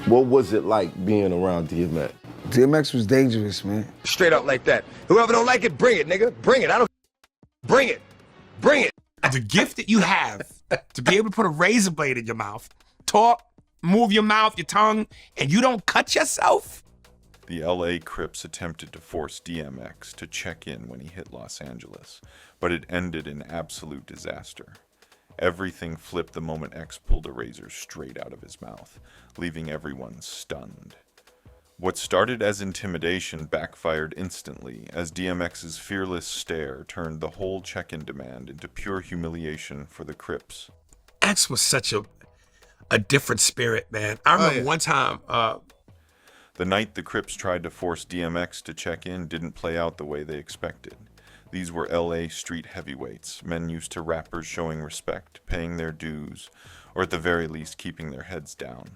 What was it like being around DMX? DMX was dangerous, man. Straight up like that. Whoever don't like it, bring it, nigga. Bring it. I don't. Bring it. Bring it. The gift that you have to be able to put a razor blade in your mouth, talk, move your mouth, your tongue, and you don't cut yourself. The LA Crips attempted to force DMX to check in when he hit Los Angeles, but it ended in absolute disaster. Everything flipped the moment X pulled a razor straight out of his mouth, leaving everyone stunned. What started as intimidation backfired instantly as DMX's fearless stare turned the whole check-in demand into pure humiliation for the Crips. X was such a different spirit, man. I remember one time... The night the Crips tried to force DMX to check in didn't play out the way they expected. These were LA street heavyweights, men used to rappers showing respect, paying their dues, or at the very least keeping their heads down.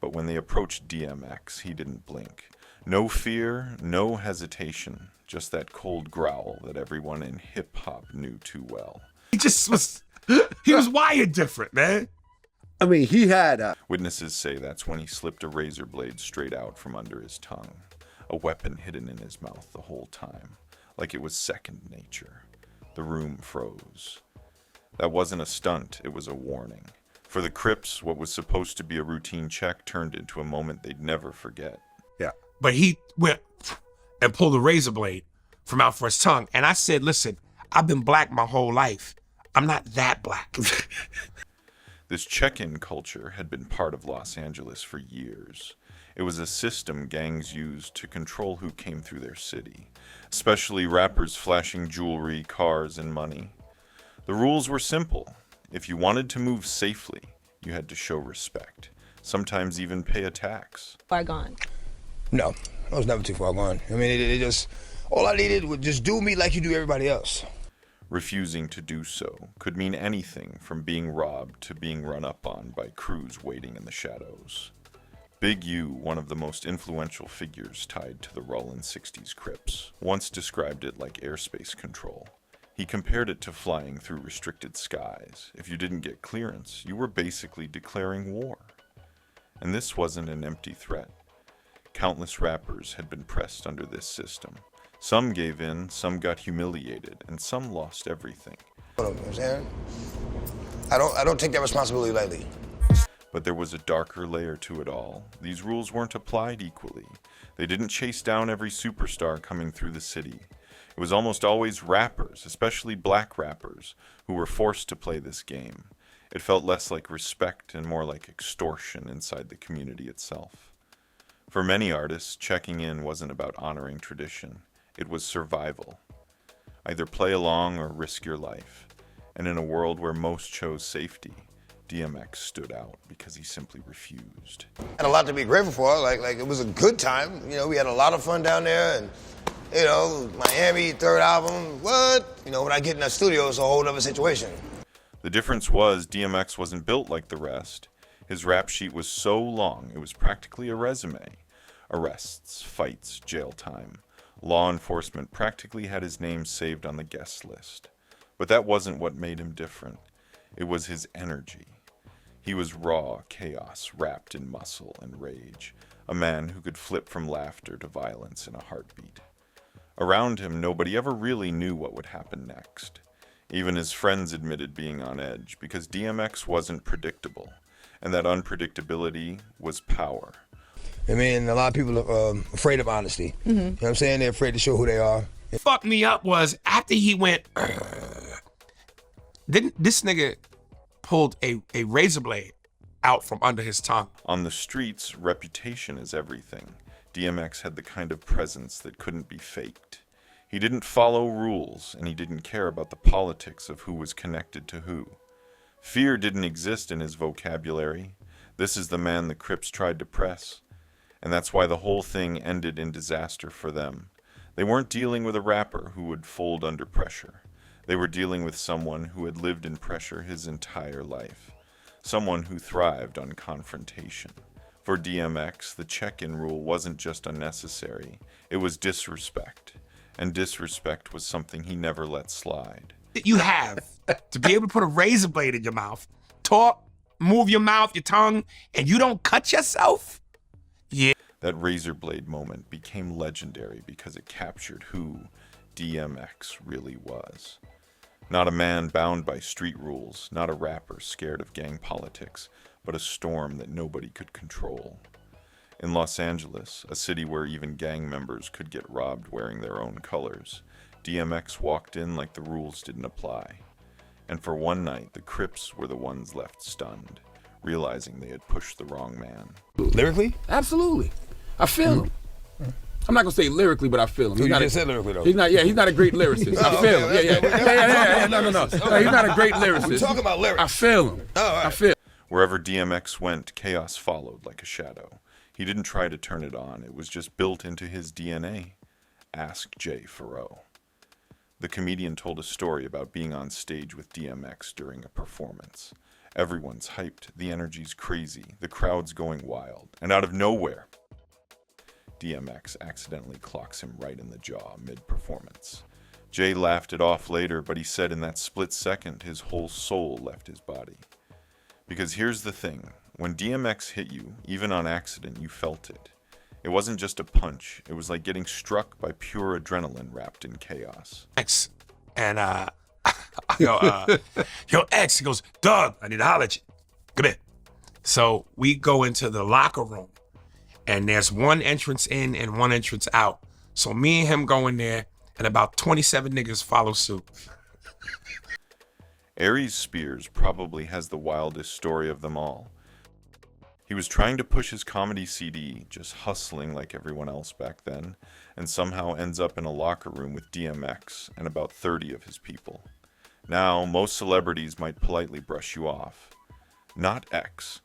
But when they approached DMX, he didn't blink. No fear, no hesitation, just that cold growl that everyone in hip-hop knew too well. He was wired different, man. I mean, he had Witnesses say that's when he slipped a razor blade straight out from under his tongue, a weapon hidden in his mouth the whole time, like it was second nature. The room froze. That wasn't a stunt, it was a warning. For the Crips, what was supposed to be a routine check turned into a moment they'd never forget. Yeah. But he went and pulled a razor blade from out for his tongue. And I said, listen, I've been black my whole life. I'm not that black. This check-in culture had been part of Los Angeles for years. It was a system gangs used to control who came through their city, especially rappers flashing jewelry, cars, and money. The rules were simple. If you wanted to move safely, you had to show respect, sometimes even pay a tax. Far gone. No, I was never too far gone. I mean, it just, all I needed was just do me like you do everybody else. Refusing to do so could mean anything from being robbed to being run up on by crews waiting in the shadows. Big U, one of the most influential figures tied to the Rollin' 60s Crips, once described it like airspace control. He compared it to flying through restricted skies. If you didn't get clearance, you were basically declaring war. And this wasn't an empty threat. Countless rappers had been pressed under this system. Some gave in, some got humiliated, and some lost everything. You know what I'm saying? I don't take that responsibility lightly. But there was a darker layer to it all. These rules weren't applied equally. They didn't chase down every superstar coming through the city. It was almost always rappers, especially black rappers, who were forced to play this game. It felt less like respect and more like extortion inside the community itself. For many artists, checking in wasn't about honoring tradition. It was survival. Either play along or risk your life. And in a world where most chose safety, DMX stood out because he simply refused. Had a lot to be grateful for. Like it was a good time. You know, we had a lot of fun down there, and you know, Miami, third album. What? You know, when I get in the studio, it's a whole other situation. The difference was DMX wasn't built like the rest. His rap sheet was so long, it was practically a resume. Arrests, fights, jail time. Law enforcement practically had his name saved on the guest list. But that wasn't what made him different. It was his energy. He was raw chaos wrapped in muscle and rage, a man who could flip from laughter to violence in a heartbeat. Around him, nobody ever really knew what would happen next. Even his friends admitted being on edge because DMX wasn't predictable, and that unpredictability was power. I mean, a lot of people are afraid of honesty. You know what I'm saying? They're afraid to show who they are. What fucked me up was after he went, this nigga pulled a razor blade out from under his tongue. On the streets, reputation is everything. DMX had the kind of presence that couldn't be faked. He didn't follow rules, and he didn't care about the politics of who was connected to who. Fear didn't exist in his vocabulary. This is the man the Crips tried to press. And that's why the whole thing ended in disaster for them. They weren't dealing with a rapper who would fold under pressure. They were dealing with someone who had lived in pressure his entire life. Someone who thrived on confrontation. For DMX, the check-in rule wasn't just unnecessary, it was disrespect. And disrespect was something he never let slide. You have to be able to put a razor blade in your mouth, talk, move your mouth, your tongue, and you don't cut yourself? Yeah. That razor blade moment became legendary because it captured who DMX really was. Not a man bound by street rules, not a rapper scared of gang politics, but a storm that nobody could control. In Los Angeles, a city where even gang members could get robbed wearing their own colors, DMX walked in like the rules didn't apply. And for one night, the Crips were the ones left stunned, realizing they had pushed the wrong man. Lyrically? Absolutely. I feel him. I'm not gonna say lyrically, but I feel him. You just said lyrically though. He's not a great lyricist. I feel him. Yeah. No. No, he's not a great lyricist. We're talking about lyrics. I feel him. All right. I feel. Wherever DMX went, chaos followed like a shadow. He didn't try to turn it on. It was just built into his DNA. Ask Jay Farrow. The comedian told a story about being on stage with DMX during a performance. Everyone's hyped, the energy's crazy, the crowd's going wild, and out of nowhere, DMX accidentally clocks him right in the jaw mid-performance. Jay laughed it off later, but he said in that split second his whole soul left his body. Because here's the thing, when DMX hit you, even on accident, you felt it. It wasn't just a punch, it was like getting struck by pure adrenaline wrapped in chaos. X. And yo, X, he goes, Doug, I need to holler at you. Come here. So we go into the locker room, and there's one entrance in and one entrance out. So me and him go in there, and about 27 niggas follow suit. Aries Spears probably has the wildest story of them all. He was trying to push his comedy CD, just hustling like everyone else back then, and somehow ends up in a locker room with DMX and about 30 of his people. Now, most celebrities might politely brush you off. Not X.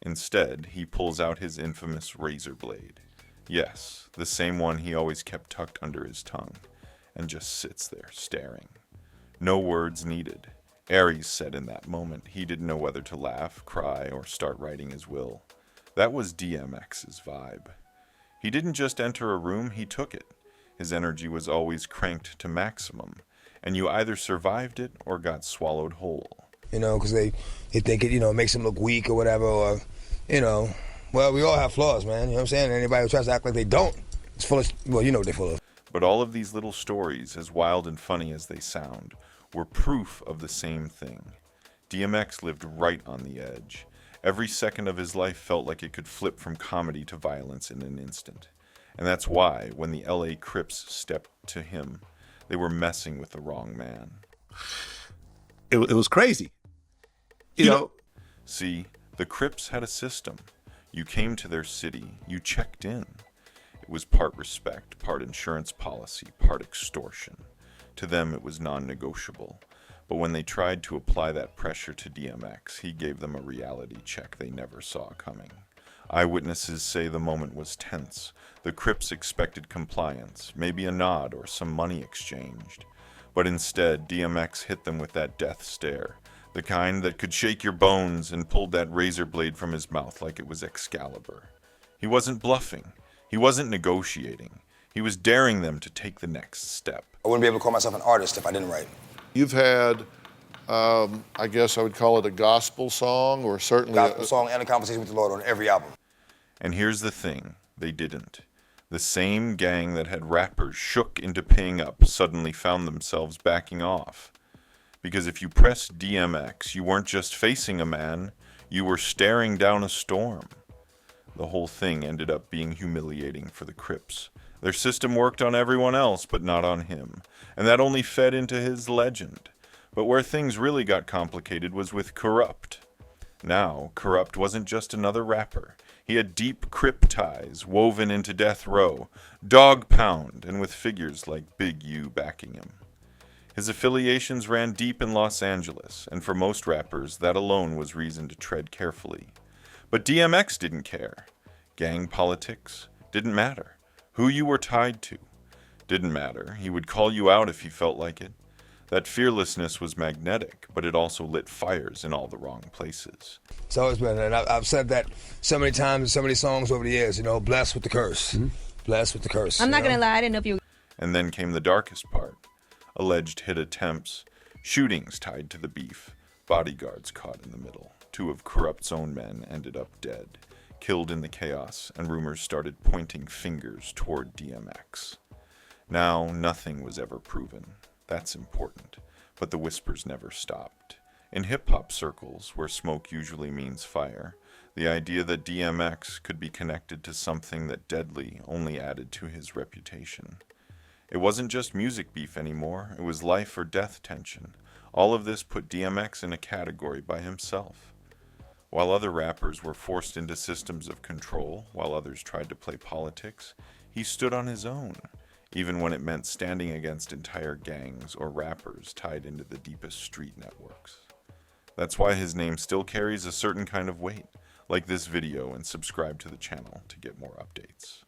Instead, he pulls out his infamous razor blade. Yes, the same one he always kept tucked under his tongue, and just sits there staring. No words needed. Aries said in that moment he didn't know whether to laugh, cry, or start writing his will. That was DMX's vibe. He didn't just enter a room, he took it. His energy was always cranked to maximum, and you either survived it or got swallowed whole. You know, because they think it, you know, makes them look weak or whatever, or, you know, well, we all have flaws, man. You know what I'm saying? Anybody who tries to act like they don't, it's full of, well, you know what they're full of. But all of these little stories, as wild and funny as they sound, were proof of the same thing. DMX lived right on the edge. Every second of his life felt like it could flip from comedy to violence in an instant. And that's why, when the LA Crips stepped to him, they were messing with the wrong man. It was crazy. You know? See, the Crips had a system. You came to their city, you checked in. It was part respect, part insurance policy, part extortion. To them, it was non-negotiable. But when they tried to apply that pressure to DMX, he gave them a reality check they never saw coming. Eyewitnesses say the moment was tense. The Crips expected compliance, maybe a nod or some money exchanged. But instead, DMX hit them with that death stare, the kind that could shake your bones, and pulled that razor blade from his mouth like it was Excalibur. He wasn't bluffing. He wasn't negotiating. He was daring them to take the next step. I wouldn't be able to call myself an artist if I didn't write. You've had, I guess I would call it a gospel song, or certainly Gospel song and a conversation with the Lord on every album. And here's the thing, they didn't. The same gang that had rappers shook into paying up suddenly found themselves backing off. Because if you pressed DMX, you weren't just facing a man, you were staring down a storm. The whole thing ended up being humiliating for the Crips. Their system worked on everyone else, but not on him. And that only fed into his legend. But where things really got complicated was with Corrupt. Now, Corrupt wasn't just another rapper. He had deep Crip ties woven into Death Row, Dog Pound, and with figures like Big U backing him. His affiliations ran deep in Los Angeles, and for most rappers, that alone was reason to tread carefully. But DMX didn't care. Gang politics didn't matter. Who you were tied to didn't matter. He would call you out if he felt like it. That fearlessness was magnetic, but it also lit fires in all the wrong places. It's always been, and I've said that so many times in so many songs over the years, you know, blessed with the curse. Mm-hmm. Blessed with the curse. I'm not going to lie, I didn't know if you... And then came the darkest part. Alleged hit attempts, shootings tied to the beef, bodyguards caught in the middle. 2 of Corrupt's own men ended up dead. killed in the chaos, and rumors started pointing fingers toward DMX. Now, nothing was ever proven. That's important. But the whispers never stopped. In hip-hop circles, where smoke usually means fire, the idea that DMX could be connected to something that deadly only added to his reputation. It wasn't just music beef anymore, it was life or death tension. All of this put DMX in a category by himself. While other rappers were forced into systems of control, while others tried to play politics, he stood on his own, even when it meant standing against entire gangs or rappers tied into the deepest street networks. That's why his name still carries a certain kind of weight. Like this video and subscribe to the channel to get more updates.